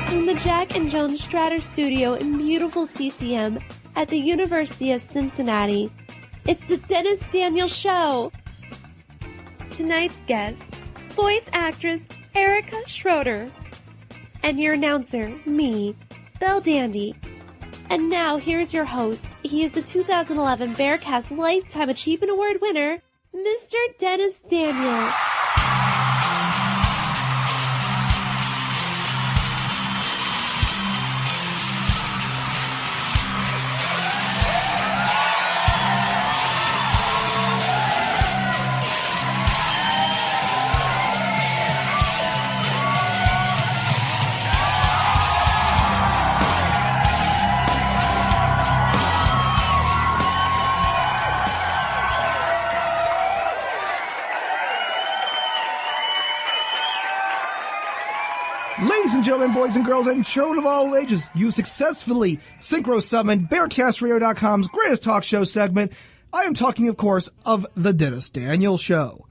From the Jack and Joan Stratter Studio in beautiful CCM at the University of Cincinnati, it's the Dennis Daniel Show. Tonight's guest, voice actress Erica Schroeder. And your announcer, me, Belle Dandy. And now, here's your host. He is the 2011 Bearcast Lifetime Achievement Award winner, Mr. Dennis Daniel. Ladies and gentlemen, boys and girls, and children of all ages, you successfully synchro-summoned BearcastRadio.com's greatest talk show segment. I am talking, of course, of The Dennis Daniel Show.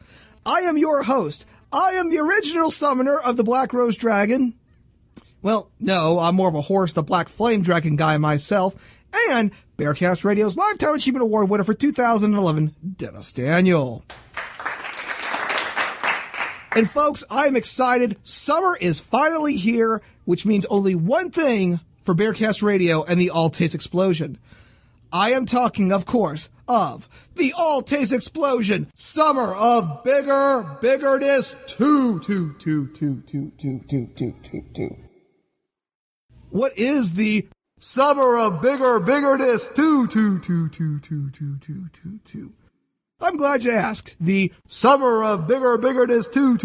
I am your host. I am the original summoner of the Black Rose Dragon. Well, no, I'm more of a horse, the Black Flame Dragon guy myself, and Bearcast Radio's Lifetime Achievement Award winner for 2011, Dennis Daniel. And folks, I'm excited. Summer is finally here, which means only one thing for Bearcast Radio and the All Taste Explosion. I am talking, of course, of the All Taste Explosion, Summer of Bigger Biggerness 2. What is the Summer of Bigger Biggerness 2? I'm glad you asked. The Summer of Bigger Biggerness 2.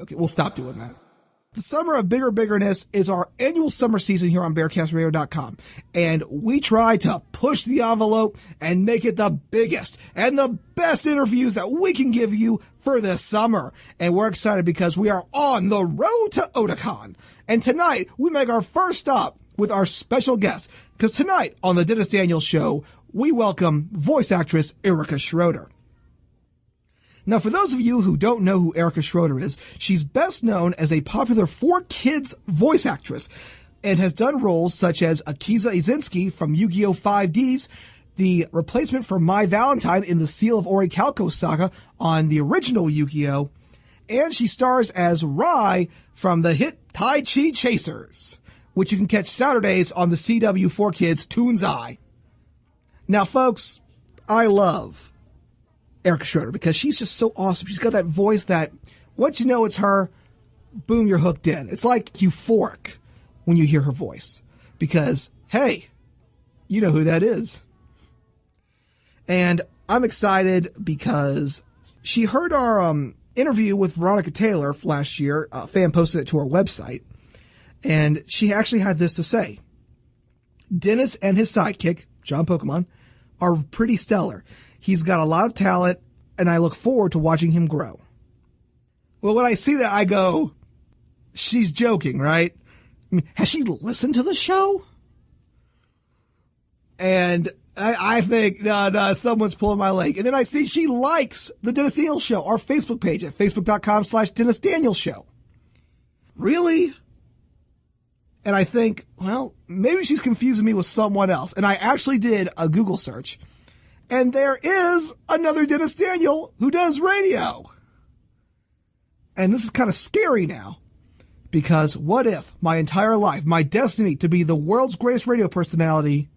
Okay, we'll stop doing that. The Summer of Bigger Biggerness is our annual summer season here on BearcastRadio.com. And we try to push the envelope and make it the biggest and the best interviews that we can give you for this summer. And we're excited because we are on the road to Otakon. And tonight, we make our first stop with our special guest. Because tonight on the Dennis Daniel Show, we welcome voice actress Erica Schroeder. Now, for those of you who don't know who Erica Schroeder is, she's best known as a popular 4Kids voice actress and has done roles such as Akiza Izinski from Yu-Gi-Oh! 5Ds, the replacement for My Valentine in the Seal of Orichalco saga on the original Yu-Gi-Oh!, and she stars as Rai from the hit Tai Chi Chasers, which you can catch Saturdays on the CW 4Kids Toon's Eye. Now, folks, I love Erica Schroeder because she's just so awesome. She's got that voice that once you know it's her, boom, you're hooked in. It's like euphoric when you hear her voice because, hey, you know who that is. And I'm excited because she heard our interview with Veronica Taylor last year. A fan posted it to our website. And she actually had this to say. Dennis and his sidekick, John Pokemon, are pretty stellar. He's got a lot of talent, and I look forward to watching him grow. Well, when I see that, I go, she's joking, right? I mean, has she listened to the show? And I think, no, someone's pulling my leg. And then I see she likes the Dennis Daniel Show, our Facebook page at facebook.com/Dennis Daniel Show. Really? And I think, well, maybe she's confusing me with someone else. And I actually did a Google search. And there is another Dennis Daniel who does radio. And this is kind of scary now. Because what if my entire life, my destiny to be the world's greatest radio personality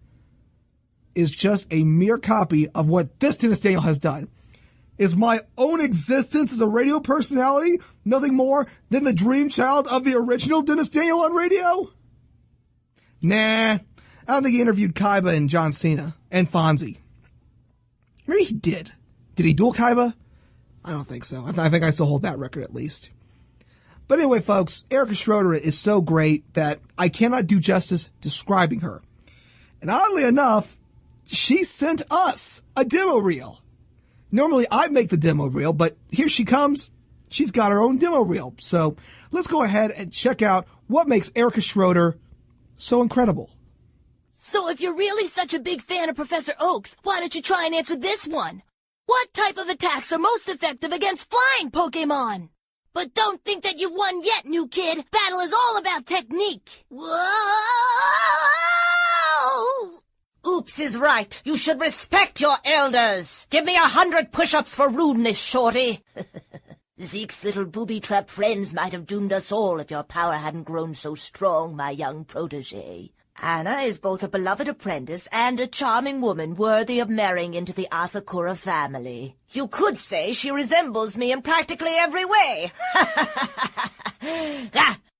is just a mere copy of what this Dennis Daniel has done? Is my own existence as a radio personality nothing more than the dream child of the original Dennis Daniel on radio? Nah, I don't think he interviewed Kaiba and John Cena and Fonzie. Maybe he did. Did he duel Kaiba? I don't think so. I think I still hold that record at least. But anyway, folks, Erica Schroeder is so great that I cannot do justice describing her. And oddly enough, she sent us a demo reel. Normally I make the demo reel, but here she comes. She's got her own demo reel. So let's go ahead and check out what makes Erica Schroeder so incredible. So if you're really such a big fan of Professor Oak's, why don't you try and answer this one? What type of attacks are most effective against flying Pokémon? But don't think that you've won yet, new kid. Battle is all about technique. Whoa! Oops is right. You should respect your elders. Give me 100 push-ups for rudeness, shorty. Zeke's little booby-trap friends might have doomed us all if your power hadn't grown so strong, my young protege. Anna is both a beloved apprentice and a charming woman worthy of marrying into the Asakura family. You could say she resembles me in practically every way.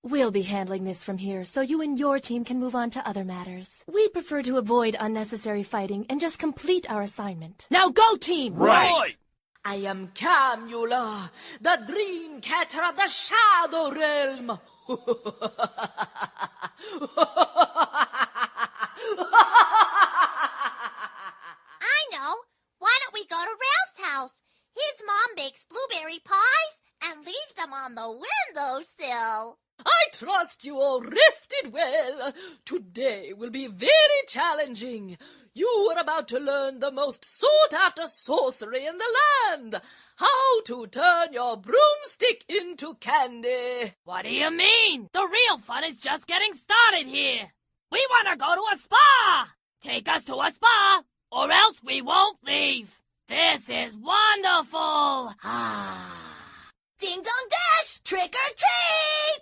We'll be handling this from here, so you and your team can move on to other matters. We prefer to avoid unnecessary fighting and just complete our assignment. Now go, team! Right! I am Camula, the dream catcher of the Shadow Realm. I know. Why don't we go to Ralph's house? His mom bakes blueberry pies and leaves them on the windowsill. I trust you all rested well. Today will be very challenging. You are about to learn the most sought-after sorcery in the land. How to turn your broomstick into candy. What do you mean? The real fun is just getting started here. We want to go to a spa. Take us to a spa, or else we won't leave. This is wonderful. Ding dong dash! Trick or treat!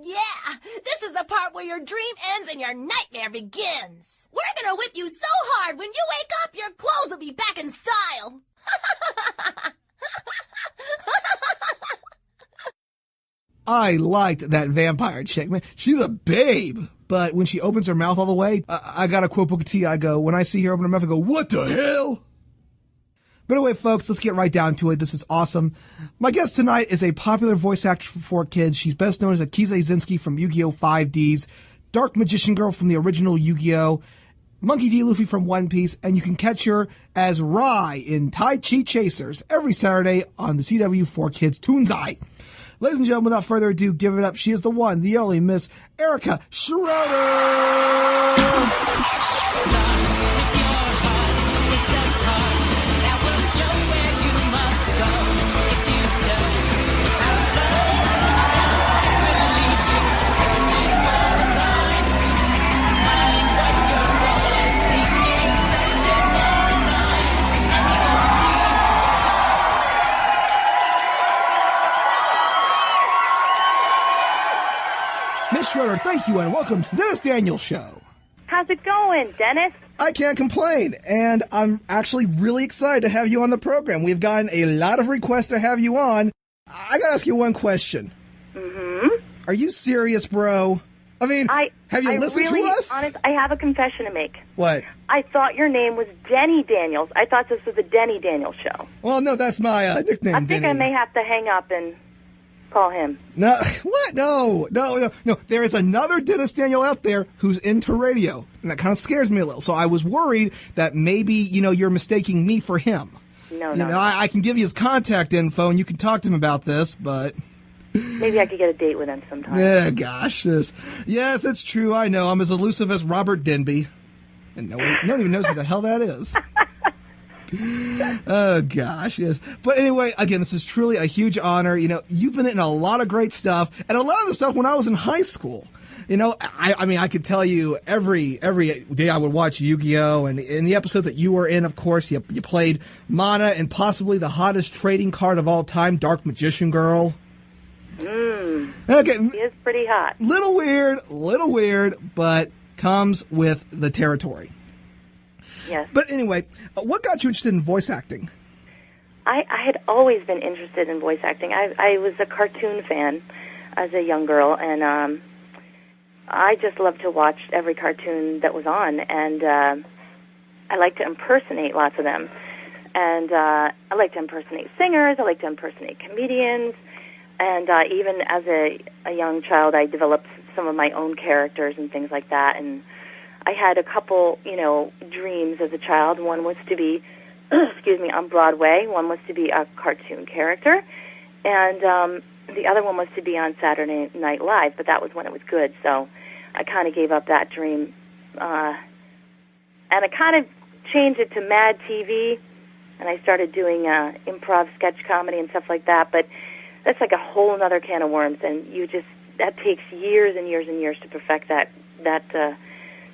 Yeah, this is the part where your dream ends and your nightmare begins. We're gonna whip you so hard when you wake up, your clothes will be back in style. I liked that vampire chick, man. She's a babe. But when she opens her mouth all the way, I got a quote Booker T. I go, when I see her open her mouth, I go, what the hell? But anyway, folks, let's get right down to it. This is awesome. My guest tonight is a popular voice actor for kids. She's best known as Akiza Izinski from Yu-Gi-Oh! 5Ds, Dark Magician Girl from the original Yu-Gi-Oh!, Monkey D. Luffy from One Piece, and you can catch her as Rai in Tai Chi Chasers every Saturday on the CW 4Kids Toonzai. Ladies and gentlemen, without further ado, give it up. She is the one, the only Miss Erica Schroeder! Miss Schroeder, thank you, and welcome to the Dennis Daniels Show. How's it going, Dennis? I can't complain, and I'm actually really excited to have you on the program. We've gotten a lot of requests to have you on. I gotta ask you one question. Mm-hmm. Are you serious, bro? I mean, have you listened to us? Honest, I have a confession to make. What? I thought your name was Denny Daniels. I thought this was the Denny Daniels Show. Well, no, that's my nickname, I think Denny. I may have to hang up and call him. No, what? No. There is another Dennis Daniel out there who's into radio, and that kind of scares me a little. So I was worried that maybe, you're mistaking me for him. No. I can give you his contact info, and you can talk to him about this, but... Maybe I could get a date with him sometime. Yeah, gosh. Yes, it's true. I know. I'm as elusive as Robert Denby. And no one even knows who the hell that is. Oh, gosh, yes. But anyway, again, this is truly a huge honor. You've been in a lot of great stuff, and a lot of the stuff when I was in high school. I mean, I could tell you every day I would watch Yu-Gi-Oh! And in the episode that you were in, of course, you played Mana and possibly the hottest trading card of all time, Dark Magician Girl. Okay. He is pretty hot. Little weird, but comes with the territory. Yes. But anyway, what got you interested in voice acting? I had always been interested in voice acting. I was a cartoon fan as a young girl, and I just loved to watch every cartoon that was on, and I liked to impersonate lots of them. And I liked to impersonate singers, I liked to impersonate comedians, and even as a young child, I developed some of my own characters and things like that, and I had a couple, dreams as a child. One was to be, on Broadway. One was to be a cartoon character, and the other one was to be on Saturday Night Live, but that was when it was good, so I kind of gave up that dream, and I kind of changed it to Mad TV, and I started doing improv sketch comedy and stuff like that, but that's like a whole other can of worms, and that takes years and years and years to perfect that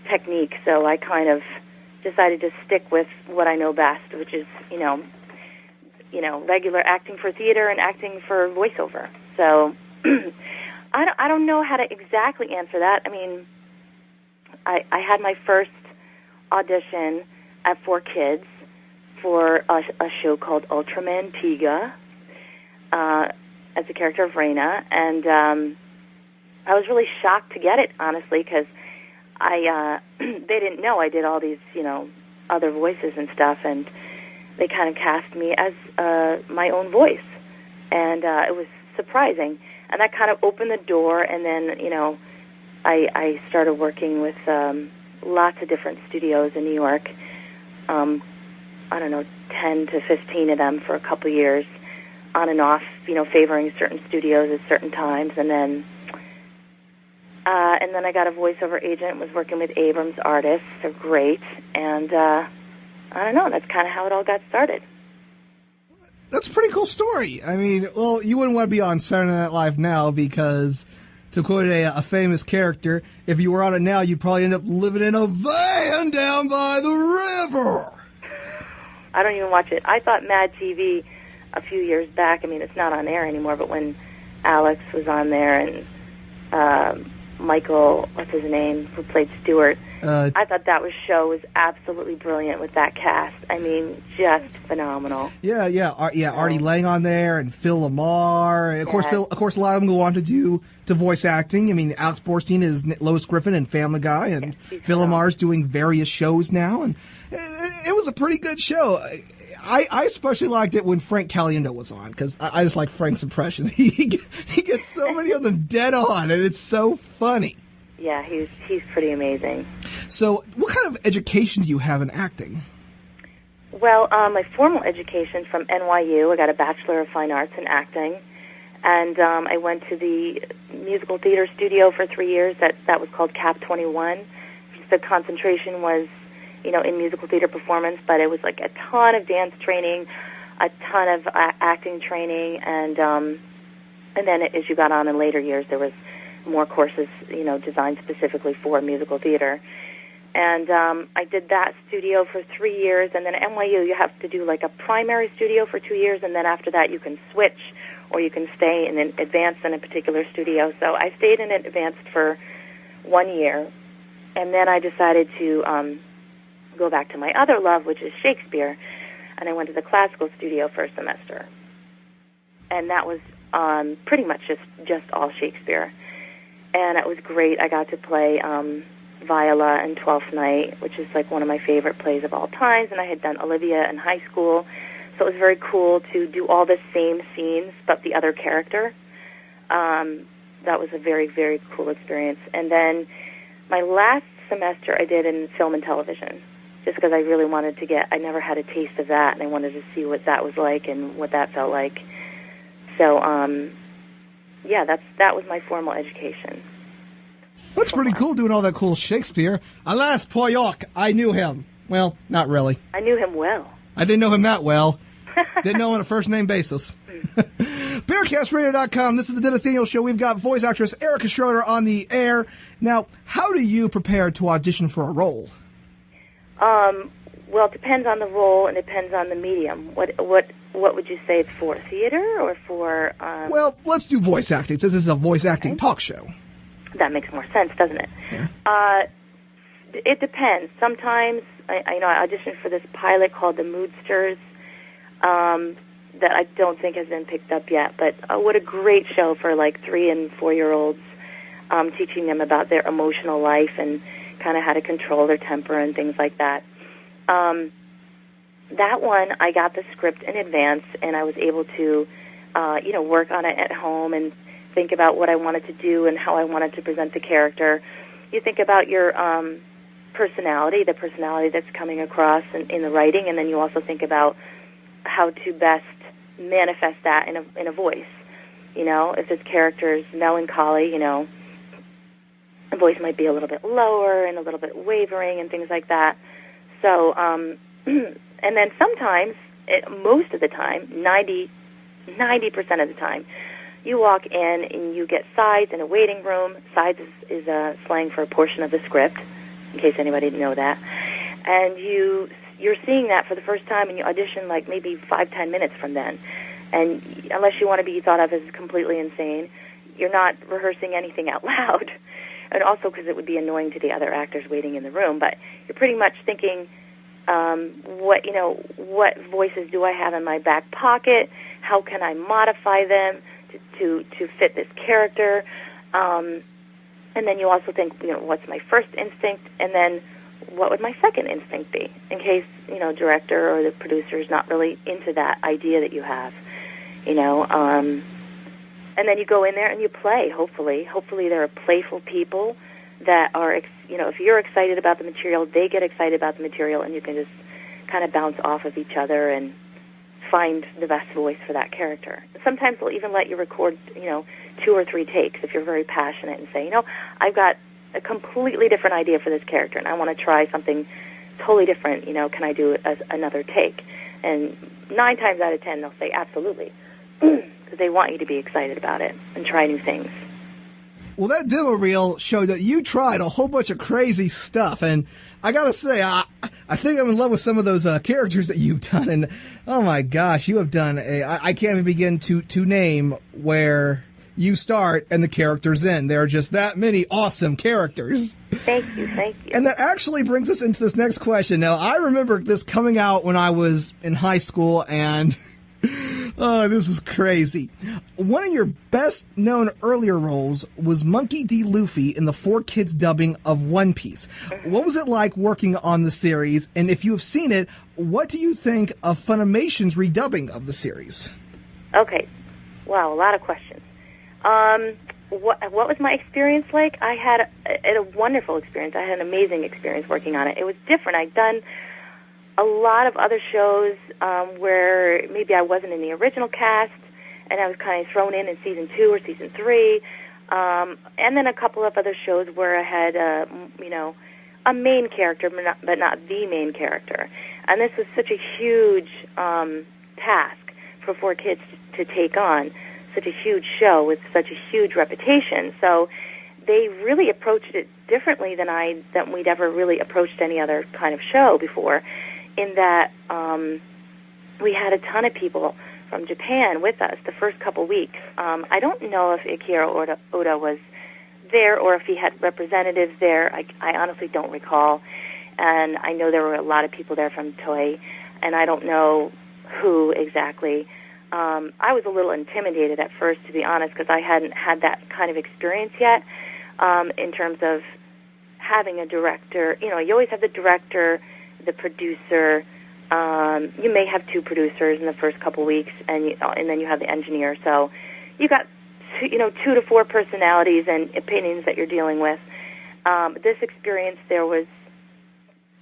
technique. So I kind of decided to stick with what I know best, which is, regular acting for theater and acting for voiceover. So I don't know how to exactly answer that. I mean, I had my first audition at 4Kids for a show called Ultraman Tiga as the character of Reina, and I was really shocked to get it, honestly, because they didn't know I did all these, other voices and stuff, and they kind of cast me as my own voice, and it was surprising, and that kind of opened the door, and then, I started working with lots of different studios in New York, 10 to 15 of them for a couple of years, on and off, favoring certain studios at certain times, and then I got a voiceover agent, was working with Abrams artists. They're great, and I don't know, that's kind of how it all got started. That's a pretty cool story. I mean, well, you wouldn't want to be on Saturday Night Live now because, to quote a famous character, if you were on it now, you'd probably end up living in a van down by the river. I don't even watch it. I thought Mad TV a few years back, I mean, it's not on air anymore, but when Alex was on there and Michael, what's his name, who played Stewart, I thought that show was absolutely brilliant with that cast. I mean, just phenomenal. Yeah. Artie Lang on there, and Phil Lamar, and of course, a lot of them go on to do voice acting. I mean, Alex Borstein is Lois Griffin in Family Guy, and Phil Lamar's doing various shows now, and it was a pretty good show. I especially liked it when Frank Caliendo was on, because I just like Frank's impressions. He gets so many of them dead on, and it's so funny. Yeah, he's pretty amazing. So what kind of education do you have in acting? Well, my formal education from NYU, I got a Bachelor of Fine Arts in Acting, and I went to the musical theater studio for 3 years. That was called Cap 21. The concentration was in musical theater performance, but it was like a ton of dance training, a ton of acting training, and then as you got on in later years, there was more courses, designed specifically for musical theater. And I did that studio for 3 years, and then at NYU you have to do like a primary studio for 2 years, and then after that you can switch, or you can stay in an advanced in a particular studio. So I stayed in an advanced for 1 year, and then I decided to go back to my other love, which is Shakespeare, and I went to the classical studio for a semester. And that was pretty much just all Shakespeare. And it was great. I got to play Viola in Twelfth Night, which is like one of my favorite plays of all times, and I had done Olivia in high school, so it was very cool to do all the same scenes, but the other character. That was a very, very cool experience. And then my last semester I did in film and television, just because I really wanted to I never had a taste of that, and I wanted to see what that was like and what that felt like. So, that was my formal education. That's pretty cool, doing all that cool Shakespeare. Alas, poor York, I knew him. Well, not really. I knew him well. I didn't know him that well. Didn't know him on a first-name basis. BearcastRadio.com. This is the Dennis Daniels Show. We've got voice actress Erica Schroeder on the air. Now, how do you prepare to audition for a role? Well, it depends on the role and it depends on the medium. What would you say it's for? Theater or for... Well, let's do voice acting, since this is a voice acting talk show. That makes more sense, doesn't it? Yeah. It depends. Sometimes, I auditioned for this pilot called The Moodsters that I don't think has been picked up yet, but what a great show for like 3- and 4-year-olds, teaching them about their emotional life and kind of how to control their temper and things like that. That one, I got the script in advance, and I was able to, work on it at home and think about what I wanted to do and how I wanted to present the character. You think about your personality, the personality that's coming across in the writing, and then you also think about how to best manifest that in a voice. If this character is melancholy, the voice might be a little bit lower and a little bit wavering and things like that. So, and then sometimes, most of the time, 90% of the time, You walk in and you get sides in a waiting room. Sides is slang for a portion of the script, in case anybody didn't know that. And you're seeing that for the first time, and you audition like maybe 5-10 minutes from then. And unless you want to be thought of as completely insane, you're not rehearsing anything out loud. And also because it would be annoying to the other actors waiting in the room. But you're pretty much thinking, what voices do I have in my back pocket? How can I modify them to fit this character? And then you also think, what's my first instinct? And then what would my second instinct be in case, director or the producer is not really into that idea that you have, and then you go in there and you play, hopefully. Hopefully there are playful people that are, if you're excited about the material, they get excited about the material, and you can just kind of bounce off of each other and find the best voice for that character. Sometimes they'll even let you record, 2 or 3 takes if you're very passionate and say, I've got a completely different idea for this character, and I want to try something totally different. Can I do another take? And 9 times out of 10, they'll say absolutely, because they want you to be excited about it and try new things. Well, that demo reel showed that you tried a whole bunch of crazy stuff, and I gotta say, I think I'm in love with some of those characters that you've done, and oh my gosh, you have done I can't even begin to name where you start and the characters end. There are just that many awesome characters. Thank you. And that actually brings us into this next question. Now, I remember this coming out when I was in high school, and oh, this was crazy. One of your best-known earlier roles was Monkey D. Luffy in the 4Kids dubbing of One Piece. What was it like working on the series? And if you have seen it, what do you think of Funimation's redubbing of the series? Okay. Wow, a lot of questions. What was my experience like? I had a wonderful experience. I had an amazing experience working on it. It was different. I'd done a lot of other shows where maybe I wasn't in the original cast, and I was kind of thrown in season 2 or season 3, and then a couple of other shows where I had, a main character, but not the main character. And this was such a huge task for 4Kids to take on, such a huge show with such a huge reputation. So they really approached it differently than we'd ever really approached any other kind of show before, in that we had a ton of people from Japan with us the first couple weeks. I don't know if Akira Oda was there or if he had representatives there. I honestly don't recall. And I know there were a lot of people there from Toei, and I don't know who exactly. I was a little intimidated at first, to be honest, because I hadn't had that kind of experience yet in terms of having a director. You always have the director, the producer. You may have 2 producers in the first couple weeks, and then you have the engineer. So you got 2 to 4 personalities and opinions that you're dealing with. This experience, there was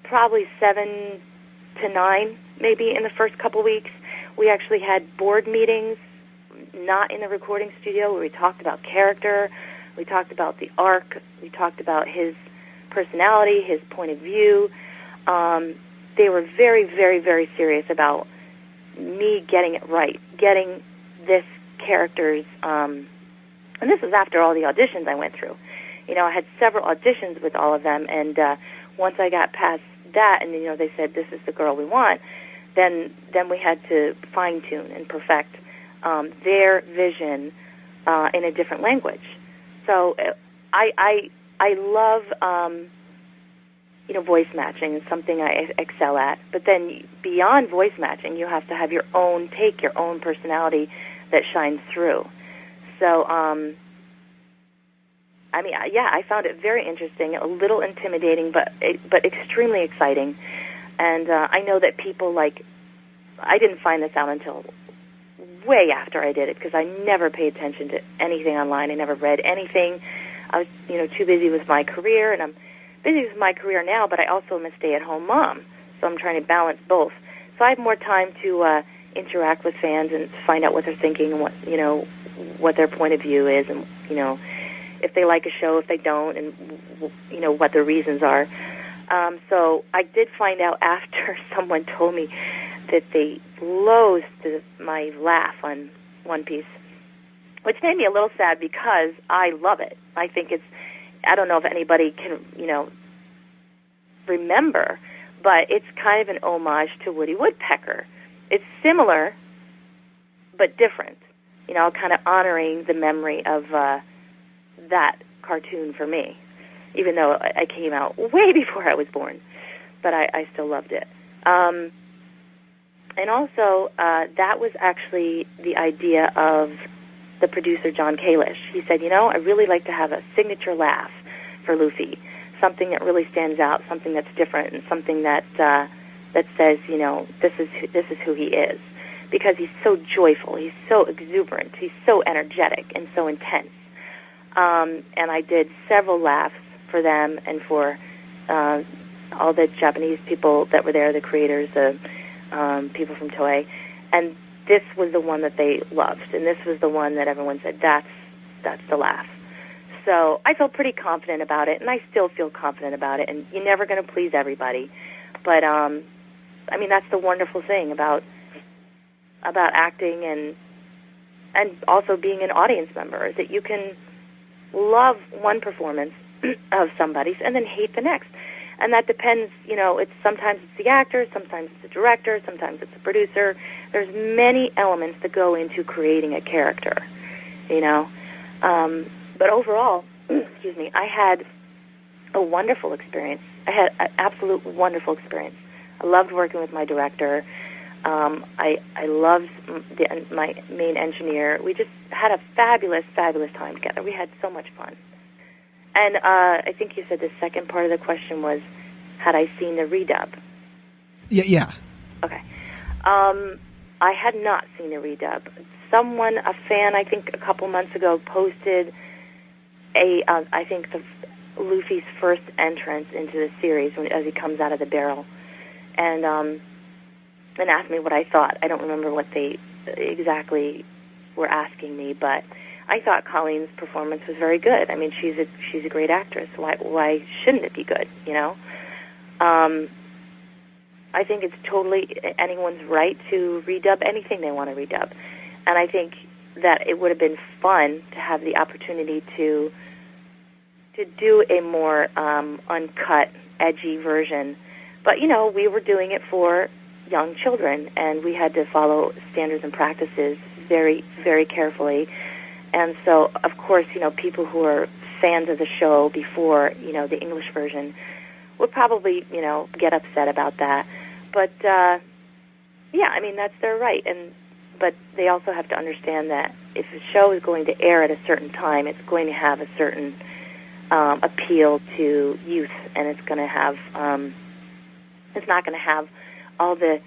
probably 7 to 9 maybe in the first couple weeks. We actually had board meetings, not in the recording studio, where we talked about character, we talked about the arc, we talked about his personality, his point of view. They were very, very, very serious about me getting it right, getting this character's, and this was after all the auditions I went through. I had several auditions with all of them, and once I got past that, and they said, this is the girl we want, then we had to fine-tune and perfect their vision in a different language. So I love voice matching is something I excel at. But then beyond voice matching, you have to have your own take, your own personality that shines through. So I found it very interesting, a little intimidating, but extremely exciting. And I know that people I didn't find this out until way after I did it, because I never paid attention to anything online. I never read anything. I was, too busy with my career, and I'm busy with my career now, but I also am a stay-at-home mom, so I'm trying to balance both. So I have more time to interact with fans and find out what they're thinking and what their point of view is, and if they like a show, if they don't, and what their reasons are. So I did find out after someone told me that they loathed my laugh on One Piece. which made me a little sad because I love it. I think I don't know if anybody can, remember, but it's kind of an homage to Woody Woodpecker. It's similar, but different, kind of honoring the memory of that cartoon for me, even though I came out way before I was born, but I still loved it. And also, that was actually the idea of the producer, John Kalish. He said, I really like to have a signature laugh for Luffy, something that really stands out, something that's different, and something that says, this is who he is. Because he's so joyful, he's so exuberant, he's so energetic and so intense. And I did several laughs for them and for all the Japanese people that were there, the creators, the people from Toei. And this was the one that they loved, and this was the one that everyone said, that's the laugh. So I felt pretty confident about it, and I still feel confident about it, and you're never going to please everybody. But, that's the wonderful thing about acting and also being an audience member, is that you can love one performance of somebody's and then hate the next. And that depends, sometimes it's the actor, sometimes it's the director, sometimes it's the producer. There's many elements that go into creating a character, But overall, excuse me, I had a wonderful experience. I had an absolute wonderful experience. I loved working with my director. I loved my main engineer. We just had a fabulous, fabulous time together. We had so much fun. And I think you said the second part of the question was, had I seen the redub? Yeah. Okay. I had not seen the redub. Someone, a fan, I think a couple months ago, posted I think Luffy's first entrance into the series as he comes out of the barrel, and asked me what I thought. I don't remember what they exactly were asking me, but I thought Colleen's performance was very good. I mean, she's a great actress. Why shouldn't it be good? I think it's totally anyone's right to redub anything they want to redub, and I think that it would have been fun to have the opportunity to do a more uncut, edgy version. But we were doing it for young children, and we had to follow standards and practices very, very carefully. And so, of course, people who are fans of the show before, the English version would probably, get upset about that. But, that's their right. But they also have to understand that if the show is going to air at a certain time, it's going to have a certain appeal to youth, and it's going to have, it's not going to have all the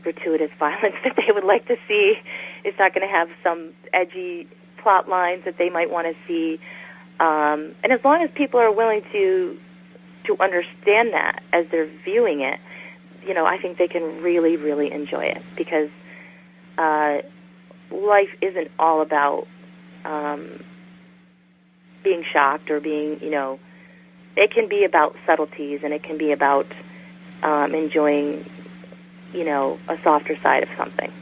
gratuitous violence that they would like to see. It's not going to have some edgy plot lines that they might want to see. And as long as people are willing to understand that as they're viewing it, I think they can really, really enjoy it, because life isn't all about being shocked or being, it can be about subtleties, and it can be about enjoying, a softer side of something.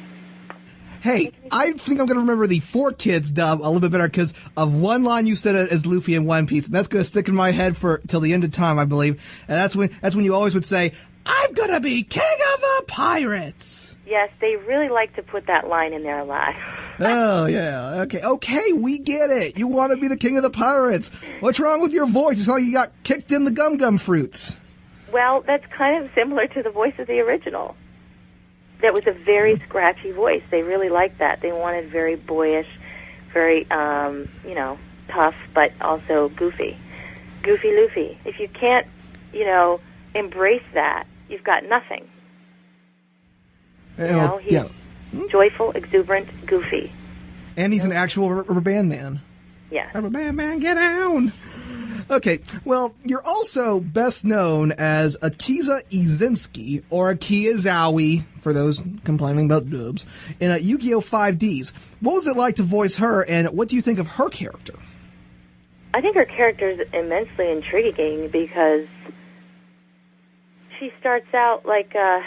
Hey, I think I'm going to remember the 4Kids dub a little bit better because of one line you said as Luffy in One Piece, and that's going to stick in my head for till the end of time, I believe. And that's when you always would say, "I'm going to be king of the pirates." Yes, they really like to put that line in there a lot. Oh, yeah. Okay, we get it. You want to be the king of the pirates. What's wrong with your voice? It's like you got kicked in the gum-gum fruits. Well, that's kind of similar to the voice of the original. That was a very scratchy voice. They really liked that. They wanted very boyish, very, tough, but also goofy. Goofy Luffy. If you can't, embrace that, you've got nothing. He's joyful, exuberant, goofy. And he's an actual rubber band man. Yeah. Rubber band man, get down! Okay, well, you're also best known as Akiza Izinski, or Akiza for those complaining about dubs, in Yu-Gi-Oh! 5Ds. What was it like to voice her, and what do you think of her character? I think her character is immensely intriguing because she starts out like, I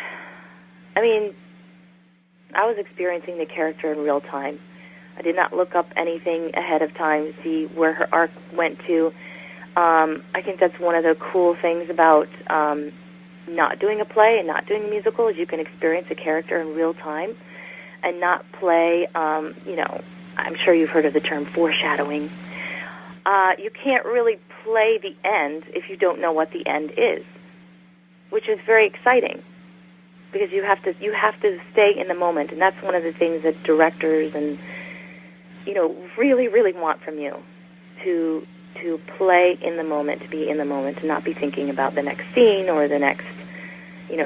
was experiencing the character in real time. I did not look up anything ahead of time to see where her arc went to. I think that's one of the cool things about not doing a play and not doing a musical is you can experience a character in real time and not play, I'm sure you've heard of the term foreshadowing. You can't really play the end if you don't know what the end is, which is very exciting because you have to stay in the moment, and that's one of the things that directors and really, really want from you to play in the moment, to be in the moment, to not be thinking about the next scene or the next,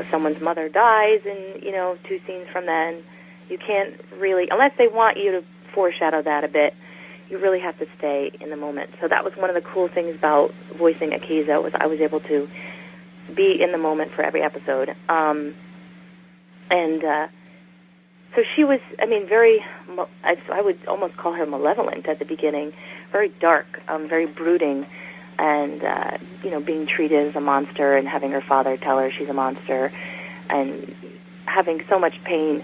someone's mother dies and, 2 scenes from then. You can't really, unless they want you to foreshadow that a bit, you really have to stay in the moment. So that was one of the cool things about voicing Akiza was I was able to be in the moment for every episode. So she was, very, I would almost call her malevolent at the beginning, very dark, very brooding, and, being treated as a monster and having her father tell her she's a monster and having so much pain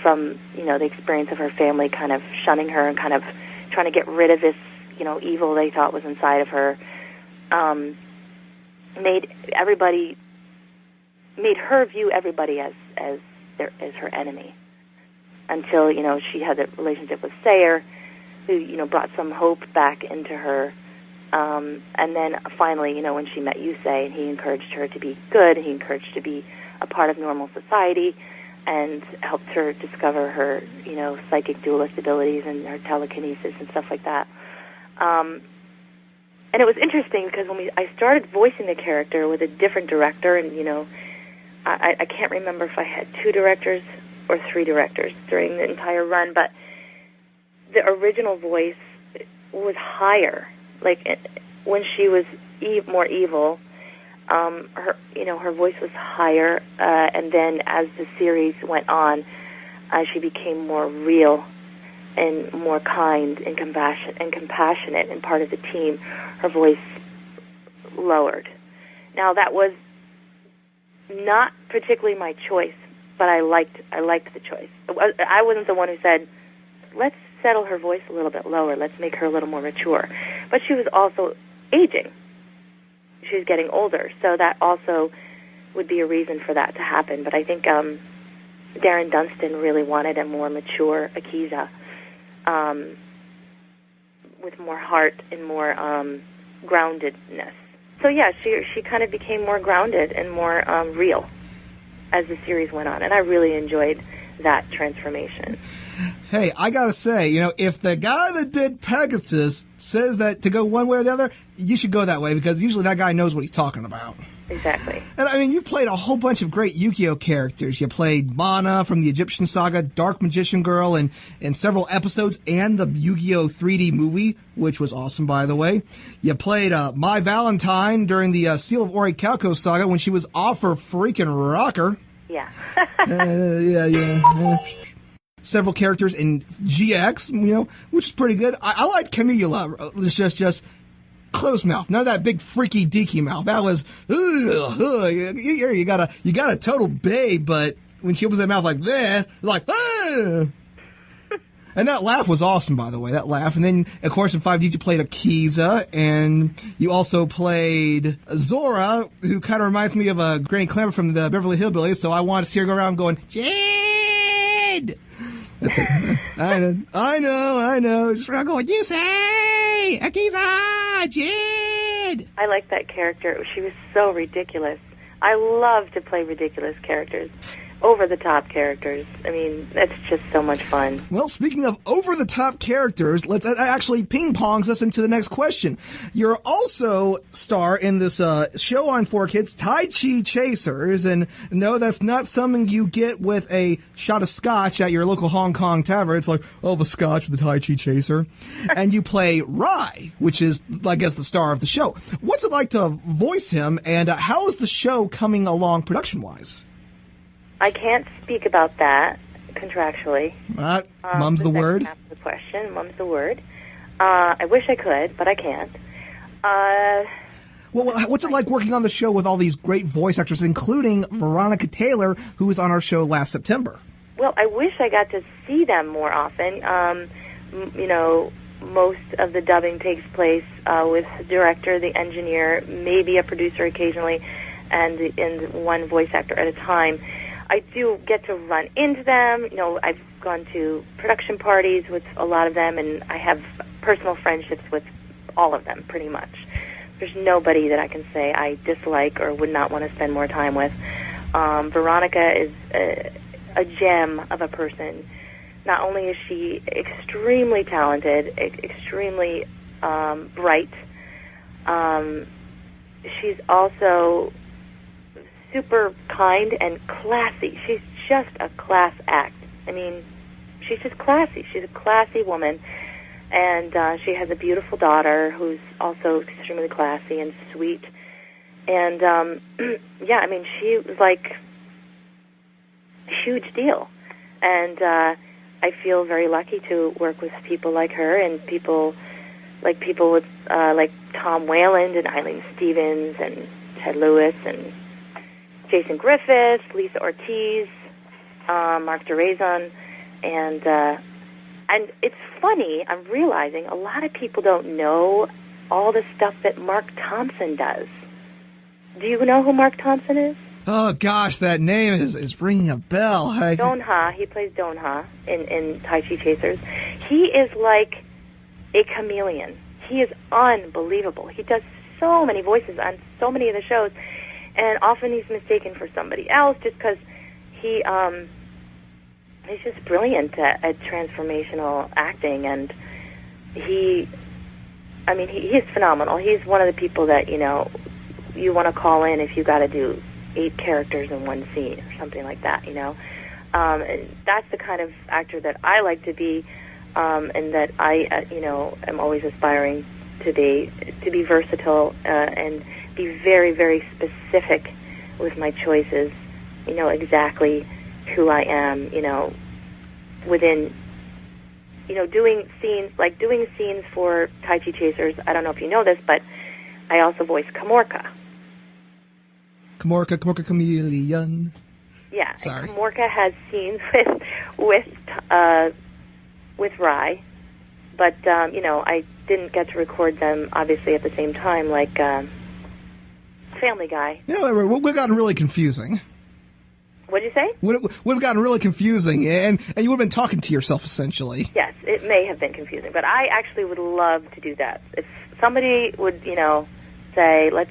from, the experience of her family kind of shunning her and kind of trying to get rid of this, evil they thought was inside of her, made her view everybody as her enemy. Until, she had a relationship with Sayer, who, brought some hope back into her. And then finally, when she met Yusei, and he encouraged her to be good, he encouraged her to be a part of normal society, and helped her discover her, psychic dualist abilities and her telekinesis and stuff like that. And it was interesting because when I started voicing the character with a different director, and, I can't remember if I had 2 directors or 3 directors during the entire run, but the original voice was higher. Like when she was more evil, her voice was higher, and then as the series went on, she became more real and more kind and compassionate and part of the team. Her voice lowered. Now that was not particularly my choice, but I liked the choice. I wasn't the one who said, let's settle her voice a little bit lower, let's make her a little more mature. But she was also aging. She was getting older, so that also would be a reason for that to happen. But I think Darren Dunstan really wanted a more mature Akiza, with more heart and more groundedness. So yeah, she kind of became more grounded and more real as the series went on, and I really enjoyed that transformation. Hey, I gotta say, if the guy that did Pegasus says that to go one way or the other, you should go that way, because usually that guy knows what he's talking about. Exactly. And you've played a whole bunch of great Yu-Gi-Oh characters. You played Mana from the Egyptian saga, Dark Magician Girl, in several episodes, and the Yu-Gi-Oh 3D movie, which was awesome, by the way. You played My Valentine during the Seal of Orichalco saga when she was off her freaking rocker. Yeah. Yeah. Several characters in GX, which is pretty good. I liked Camilla. It's just closed mouth, none of that big freaky deaky mouth. That was you got a total babe, but when she opens that mouth like that, like and that laugh was awesome, by the way. That laugh, and then of course in 5D you played Akiza, and you also played Zora, who kind of reminds me of a Granny Clammer from the Beverly Hillbillies. So I want to see her go around going Jade. That's it. I know. Just around going, you say, Akiza, Jade. I like that character. She was so ridiculous. I love to play ridiculous characters, over-the-top characters. That's just so much fun. Well, speaking of over-the-top characters, that actually ping-pongs us into the next question. You're also star in this show on 4Kids, Tai Chi Chasers, and no, that's not something you get with a shot of scotch at your local Hong Kong tavern. It's like, the scotch with the Tai Chi Chaser. And you play Rai, which is, I guess, the star of the show. What's it like to voice him, and how is the show coming along production-wise? I can't speak about that contractually. Mum's the word. Half the question. Mum's the word. I wish I could, but I can't. Well, what's it like working on the show with all these great voice actors, including Veronica Taylor, who was on our show last September? Well, I wish I got to see them more often. most of the dubbing takes place with the director, the engineer, maybe a producer occasionally, and one voice actor at a time. I do get to run into them. I've gone to production parties with a lot of them, and I have personal friendships with all of them, pretty much. There's nobody that I can say I dislike or would not want to spend more time with. Veronica is a gem of a person. Not only is she extremely talented, extremely bright, she's also super kind and classy. She's just a class act. I mean, she's just classy. She's a classy woman, and she has a beautiful daughter who's also extremely classy and sweet. And, yeah, I mean, she was like a huge deal. And I feel very lucky to work with people like her and people with like Tom Wayland and Eileen Stevens and Ted Lewis and Jason Griffith, Lisa Ortiz, Mark DeRazon, and it's funny, I'm realizing a lot of people don't know all the stuff that Mark Thompson does. Do you know who Mark Thompson is? Oh gosh, that name is ringing a bell. Donha, he plays Donha in Tai Chi Chasers. He is like a chameleon. He is unbelievable. He does so many voices on so many of the shows, and often he's mistaken for somebody else just because he's just brilliant at transformational acting, and he is phenomenal. He's one of the people that you want to call in if you got to do 8 characters in one scene or something like that, and that's the kind of actor that I like to be, and that I, am always aspiring to be versatile and be very, very specific with my choices, exactly who I am, within, doing scenes for Tai Chi Chasers. I don't know if you know this, but I also voice Kamorka. Kamorka Chameleon. Yeah, sorry. Kamorka has scenes with Rai, but I didn't get to record them obviously at the same time, like Family Guy. Yeah, we've gotten really confusing. What'd you say? We've gotten really confusing, and you would have been talking to yourself essentially. Yes, it may have been confusing, but I actually would love to do that. If somebody would, say let's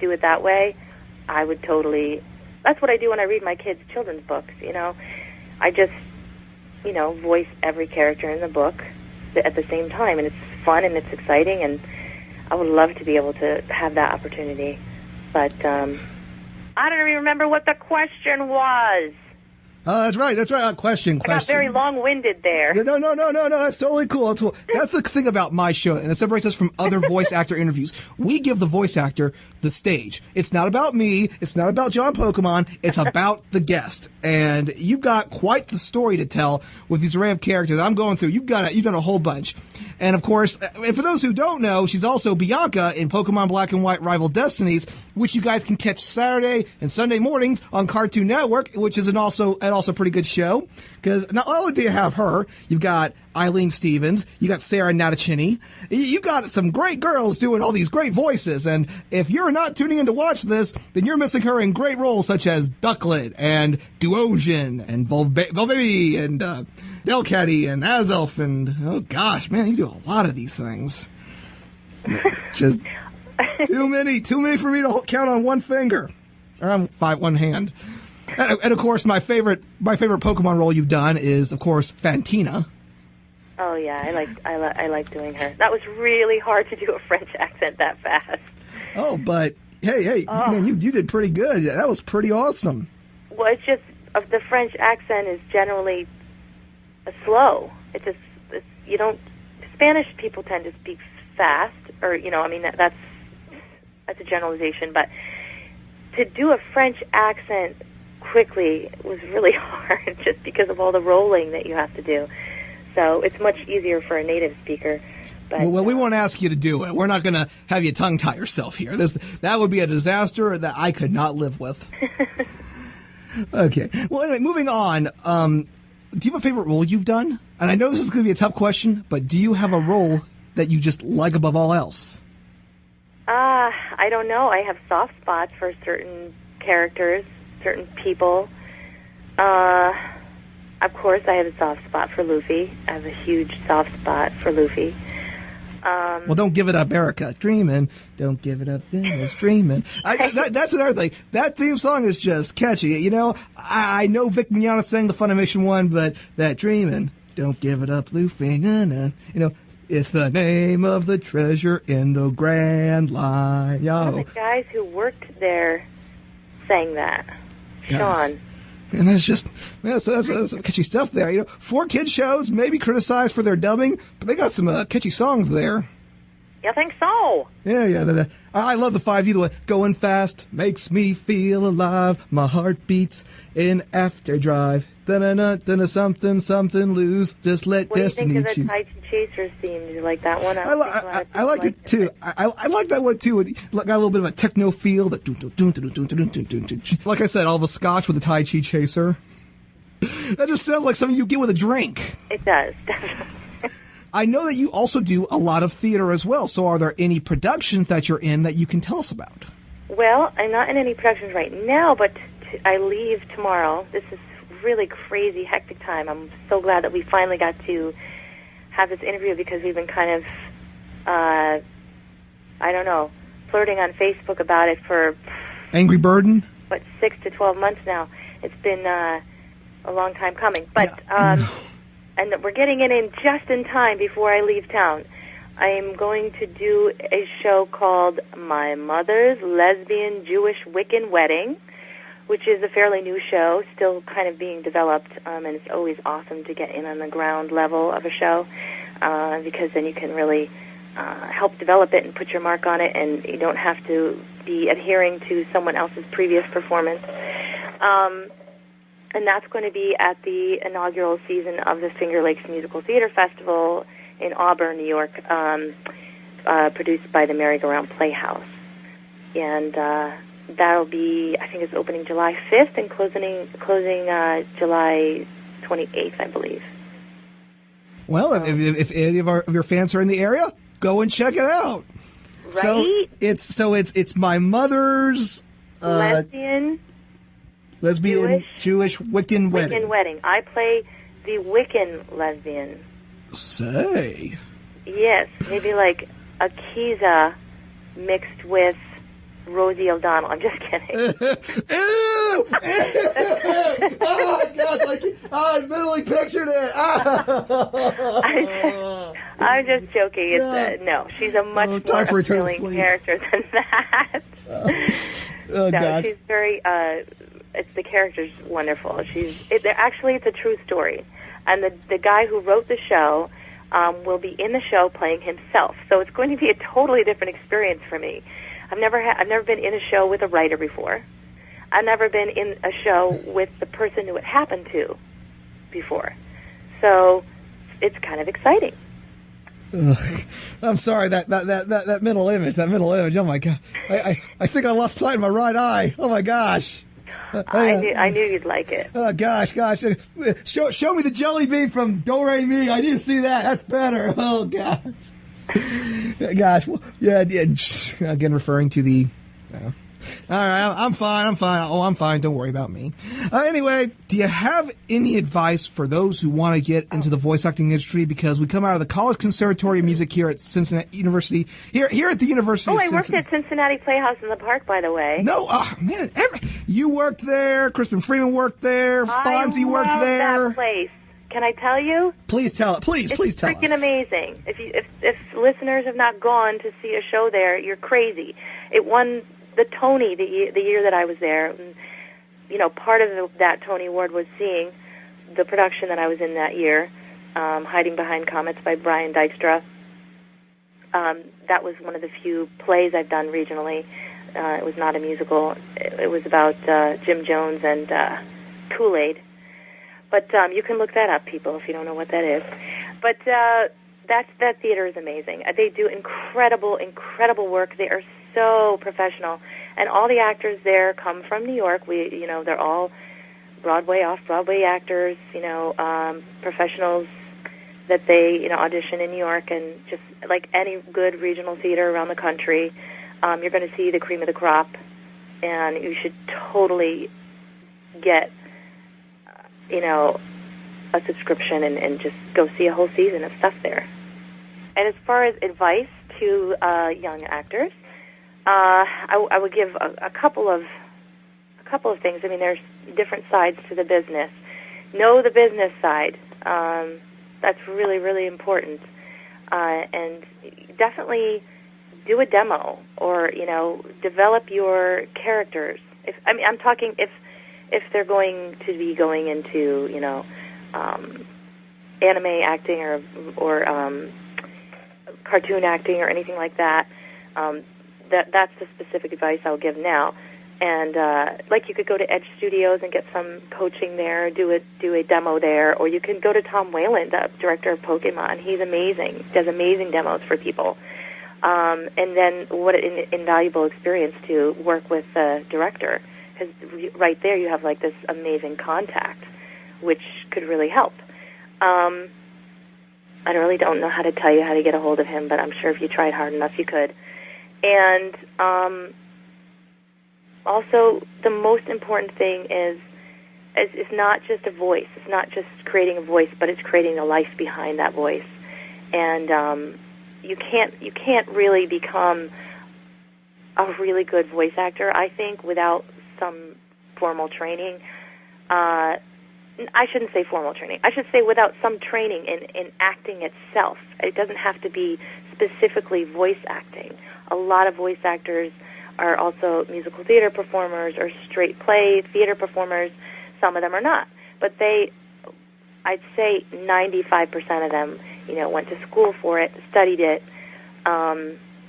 do it that way, I would totally. That's what I do when I read my kids' children's books. I just, voice every character in the book at the same time, and it's fun and it's exciting, and I would love to be able to have that opportunity. But I don't even remember what the question was. That's right. Question. I got very long-winded there. No. That's totally cool. That's the thing about my show, and it separates us from other voice actor interviews. We give the voice actor the stage. It's not about me. It's not about John Pokemon. It's about the guest. And you've got quite the story to tell with these array of characters I'm going through. You've done a whole bunch. And of course, and for those who don't know, she's also Bianca in Pokemon Black and White Rival Destinies, which you guys can catch Saturday and Sunday mornings on Cartoon Network, which is also a pretty good show. Because not only do you have her, you've got Eileen Stevens, you got Sarah Natachini, you got some great girls doing all these great voices. And if you're not tuning in to watch this, then you're missing her in great roles such as Ducklet and Duosian and Volbaby and Delcatty and Azelf, and oh gosh, man, you do a lot of these things. Just too many for me to count on one finger, or on one hand. And of course, my favorite Pokemon role you've done is, of course, Fantina. Oh yeah, I like doing her. That was really hard to do a French accent that fast. Oh, but hey, man, you did pretty good. That was pretty awesome. Well, it's just the French accent is generally slow. Spanish people tend to speak fast, or that's a generalization, but to do a French accent quickly was really hard just because of all the rolling that you have to do. So it's much easier for a native speaker. But, well, we won't ask you to do it. We're not going to have you tongue-tie yourself here. That would be a disaster that I could not live with. Okay. Well, anyway, moving on. Do you have a favorite role you've done? And I know this is going to be a tough question, but do you have a role that you just like above all else? I don't know. I have soft spots for certain characters, certain people. Of course, I have a soft spot for Luffy. I have a huge soft spot for Luffy. Well, don't give it up, Erica. Dreaming. Don't give it up, Dennis. Dreaming. That's another thing. That theme song is just catchy. You know, I know Vic Mignogna sang the Funimation one, but that Dreaming. Don't give it up, Luffy. Na, na. You know, it's the name of the treasure in the Grand Line. Yo. One of the guys who worked there sang that. God. Sean. And that's just, that's some catchy stuff there. You know, 4 kids shows, maybe criticized for their dubbing, but they got some catchy songs there. You think so? Yeah. I love the 5U, the one, going fast, makes me feel alive, my heart beats in after-drive. Da-na-na, something lose, just let destiny choose. What do you think of the Tai Chi Chasers theme? Do you like that one? I like it too. I like that one too. It got a little bit of a techno feel. Like I said, all of a scotch with a Tai Chi Chaser. That just sounds like something you get with a drink. It does, definitely. I know that you also do a lot of theater as well. So are there any productions that you're in that you can tell us about? Well, I'm not in any productions right now, but I leave tomorrow. This is really crazy, hectic time. I'm so glad that we finally got to have this interview because we've been kind of, I don't know, flirting on Facebook about it for... Angry Burden? 6 to 12 months now. It's been a long time coming. But, and we're getting it in just in time before I leave town. I am going to do a show called My Mother's Lesbian Jewish Wiccan Wedding, which is a fairly new show, still kind of being developed, and it's always awesome to get in on the ground level of a show, because then you can really help develop it and put your mark on it, and you don't have to be adhering to someone else's previous performance. And that's going to be at the inaugural season of the Finger Lakes Musical Theater Festival in Auburn, New York, produced by the Merry-Go-Round Playhouse. And that'll be, I think it's opening July 5th and closing July 28th, I believe. Well, if any of your fans are in the area, go and check it out. Right? So it's My Mother's lesbian Jewish Wiccan Wedding. Wiccan Wedding. I play the Wiccan lesbian. Say. Yes, maybe like Akiza mixed with Rosie O'Donnell. I'm just kidding. Ew! Oh my God! I mentally pictured it. I'm just joking. It's no, she's a much more appealing character than that. God. She's very. The character's wonderful. It's a true story, and the guy who wrote the show will be in the show playing himself. So it's going to be a totally different experience for me. I've never been in a show with a writer before. I've never been in a show with the person who it happened to before. So it's kind of exciting. Ugh. I'm sorry, that mental image. Oh my God. I think I lost sight of my right eye. Oh my gosh. I knew you'd like it. Oh gosh. Show me the jelly bean from Do Re Mi. I didn't see that. That's better. Oh gosh. Gosh, well, yeah. Again, referring to the. All right, I'm fine. Oh, I'm fine. Don't worry about me. Anyway, do you have any advice for those who want to get into the voice acting industry? Because we come out of the College Conservatory of Music here at Cincinnati University. Here at the University of Cincinnati. I worked at Cincinnati Playhouse in the Park, by the way. No, man, you worked there. Crispin Freeman worked there. Fonzie worked there. That place. Can I tell you? Please tell it. Please tell us. It's freaking amazing. If listeners have not gone to see a show there, you're crazy. It won the Tony the year that I was there. And, part of that Tony Award was seeing the production that I was in that year, Hiding Behind Comets by Brian Dykstra. That was one of the few plays I've done regionally. It was not a musical. It was about Jim Jones and Kool-Aid. But you can look that up, people, if you don't know what that is. But that theater is amazing. They do incredible work. They are so professional, and all the actors there come from New York. They're all Broadway, off-Broadway actors. Professionals that they, audition in New York and just like any good regional theater around the country. You're going to see the cream of the crop, and you should totally get, a subscription and just go see a whole season of stuff there. And as far as advice to young actors, I would give a couple of things. I mean, there's different sides to the business. Know the business side. That's really, really important. And definitely do a demo or, develop your characters. I'm talking if they're going to be going into, anime acting or cartoon acting or anything like that. That's the specific advice I'll give now. And like you could go to Edge Studios and get some coaching there, do a demo there, or you can go to Tom Whalen, the director of Pokemon. He's amazing, does amazing demos for people. And then what an invaluable experience to work with the director, because right there you have like this amazing contact, which could really help. I really don't know how to tell you how to get a hold of him, but I'm sure if you tried hard enough you could. And also, the most important thing is not just a voice. It's not just creating a voice, but it's creating the life behind that voice. And you can't really become a really good voice actor, I think, without some formal training. I shouldn't say formal training. I should say without some training in acting itself. It doesn't have to be specifically voice acting. A lot of voice actors are also musical theater performers or straight play theater performers. Some of them are not. But I'd say 95% of them, went to school for it, studied it,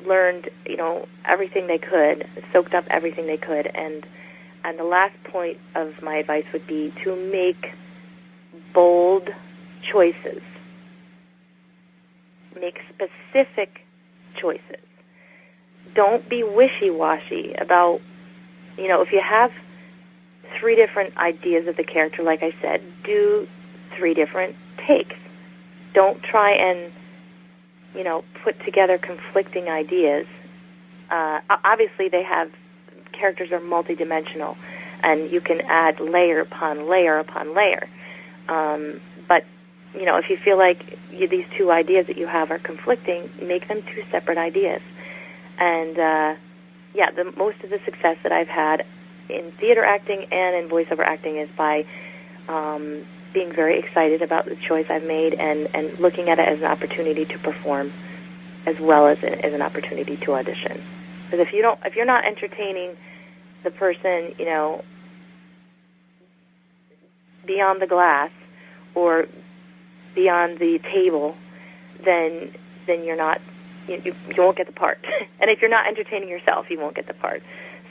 learned, everything they could, soaked up everything they could. And the last point of my advice would be to make bold choices. Make specific choices. Don't be wishy-washy about, if you have 3 different ideas of the character, like I said, do 3 different takes. Don't try and, put together conflicting ideas. Obviously, characters are multidimensional, and you can add layer upon layer upon layer. But, if you feel like these 2 ideas that you have are conflicting, make them 2 separate ideas. And, most of the success that I've had in theater acting and in voiceover acting is by being very excited about the choice I've made and looking at it as an opportunity to perform as well as an opportunity to audition. Because if you're not entertaining the person, beyond the glass or beyond the table, then you're not. You won't get the part. And if you're not entertaining yourself, you won't get the part.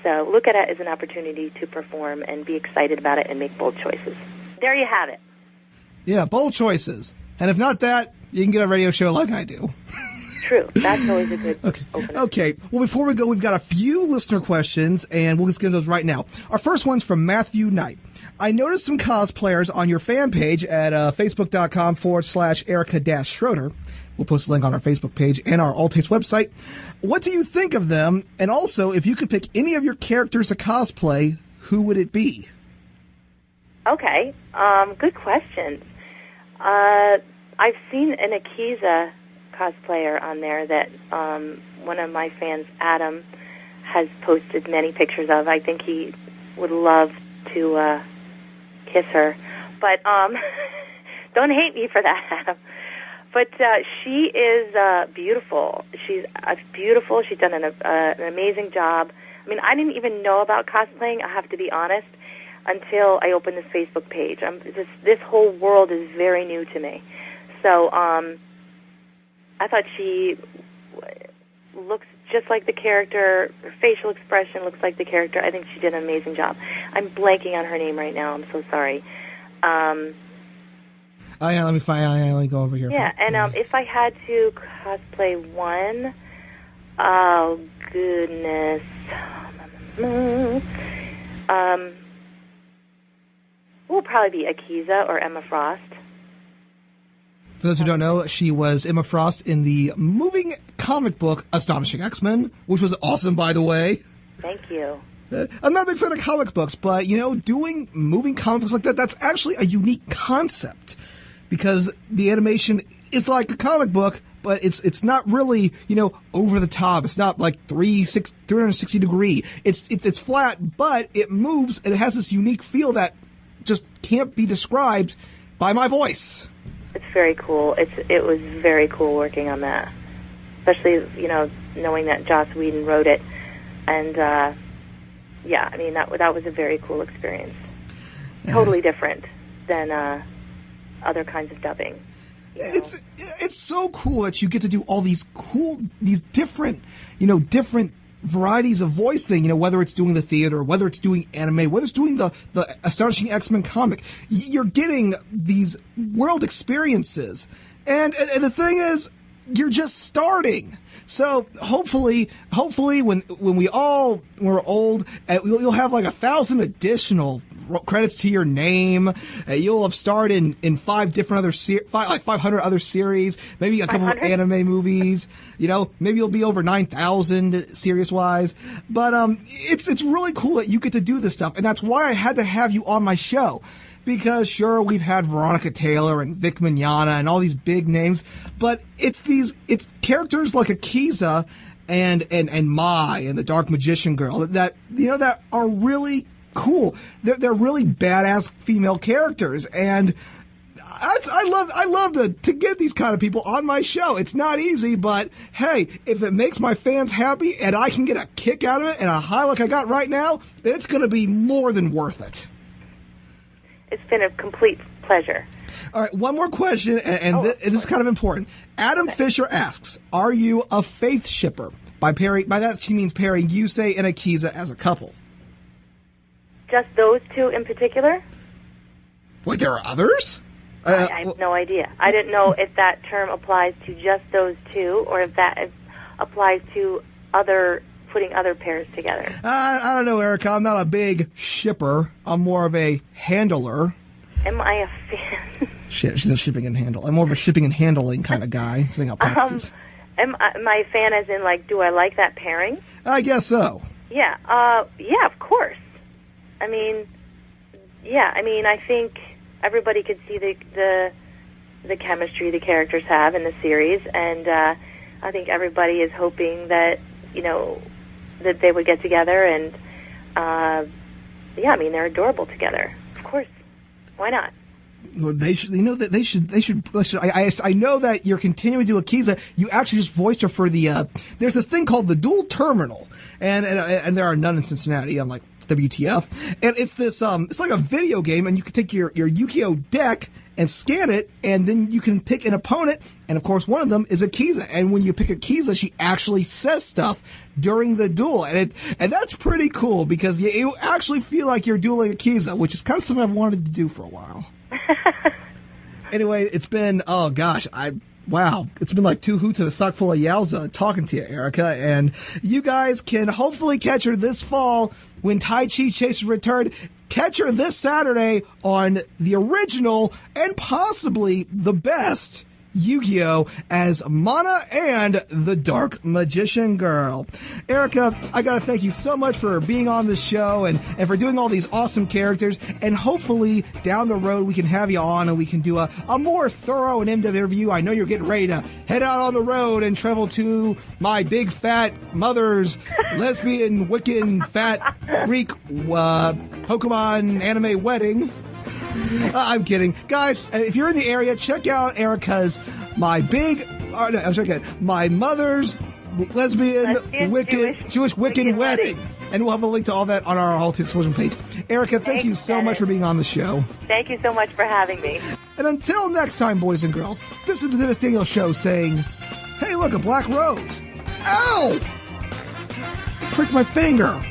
So look at it as an opportunity to perform and be excited about it and make bold choices. There you have it. Yeah, bold choices. And if not that, you can get a radio show like I do. True. That's always a good opener. Okay. Well, before we go, we've got a few listener questions, and we'll just get those right now. Our first one's from Matthew Knight. I noticed some cosplayers on your fan page at facebook.com/Erika-Schroeder. We'll post a link on our Facebook page and our All Taste website. What do you think of them? And also, if you could pick any of your characters to cosplay, who would it be? Okay. Good questions. I've seen an Akiza cosplayer on there that one of my fans, Adam, has posted many pictures of. I think he would love to kiss her. But don't hate me for that, Adam. But she is beautiful. She's beautiful. She's done an amazing job. I mean, I didn't even know about cosplaying, I have to be honest, until I opened this Facebook page. This whole world is very new to me. So I thought she looks just like the character. Her facial expression looks like the character. I think she did an amazing job. I'm blanking on her name right now. I'm so sorry. Let me go over here. Yeah, and if I had to cosplay one, oh, goodness. Will probably be Akiza or Emma Frost. For those who don't know, she was Emma Frost in the moving comic book Astonishing X-Men, which was awesome, by the way. Thank you. I'm not a big fan of comic books, but, doing moving comic books like that, that's actually a unique concept. Because the animation is like a comic book, but it's not really, over the top. It's not like 360 degree. It's flat, but it moves, and it has this unique feel that just can't be described by my voice. It's very cool. It was very cool working on that. Especially, knowing that Joss Whedon wrote it. And, that was a very cool experience. Totally different than other kinds of dubbing. It's so cool that you get to do all these different varieties of voicing, whether it's doing the theater, whether it's doing anime, whether it's doing the Astonishing X-Men comic. You're getting these world experiences. And the thing is, you're just starting. So hopefully when we're old, you'll have like 1,000 additional credits to your name. You'll have starred in 500 other series, maybe a couple of anime movies. Maybe you'll be over 9,000 series wise. But it's really cool that you get to do this stuff, and that's why I had to have you on my show. Because sure, we've had Veronica Taylor and Vic Mignogna and all these big names, but it's characters like Akiza and Mai and the Dark Magician Girl that are really cool. They're really badass female characters, and I love to get these kind of people on my show. It's not easy, but hey, if it makes my fans happy and I can get a kick out of it and a high like I got right now, then it's going to be more than worth it. It's been a complete pleasure. All right, one more question, and this is kind of important. Adam Fisher asks, are you a faith shipper? By that, she means pairing Yusei and Akiza as a couple. Just those two in particular? Wait, there are others? I have no idea. I didn't know if that term applies to just those two, or if that applies to putting other pairs together. I don't know, Erica. I'm not a big shipper. I'm more of a handler. Am I a fan? Shit, she's a shipping and handle. I'm more of a shipping and handling kind of guy. Sending out packages. Am I a fan as in, like, do I like that pairing? I guess so. Yeah. Yeah, of course. I think everybody could see the chemistry the characters have in the series, and I think everybody is hoping that, that they would get together, and they're adorable together. Of course. Why not? Well, they should. They should. I know that you're continuing to do Akiza. You actually just voiced her for the. There's this thing called the Dual Terminal, and there are none in Cincinnati. I'm like, WTF? And it's this. It's like a video game, and you can take your Yu-Gi-Oh deck and scan it, and then you can pick an opponent, and of course one of them is Akiza. And when you pick Akiza, she actually says stuff during the duel, and that's pretty cool because you actually feel like you're dueling Akiza, which is kind of something I've wanted to do for a while. Anyway, it's been it's been like two hoots and a sock full of yowza talking to you, Erica, and you guys can hopefully catch her this fall when Tai Chi Chasers return. Catch her this Saturday on the original and possibly the best Yu-Gi-Oh! As Mana and the Dark Magician Girl. Erica, I gotta thank you so much for being on the show and for doing all these awesome characters, and hopefully down the road we can have you on and we can do a more thorough and in-depth interview. I know you're getting ready to head out on the road and travel to my big fat mother's lesbian Wiccan fat Greek Pokemon anime wedding. I'm kidding. Guys, if you're in the area, check out Erica's My Mother's Lesbian Wiccan Jewish Wiccan Wedding. And we'll have a link to all that on our Altered Explosion page. Erica, thank you so much for being on the show. Thank you so much for having me. And until next time, boys and girls, this is the Dennis Daniel Show saying, hey, look, a black rose. Ow! Pricked my finger.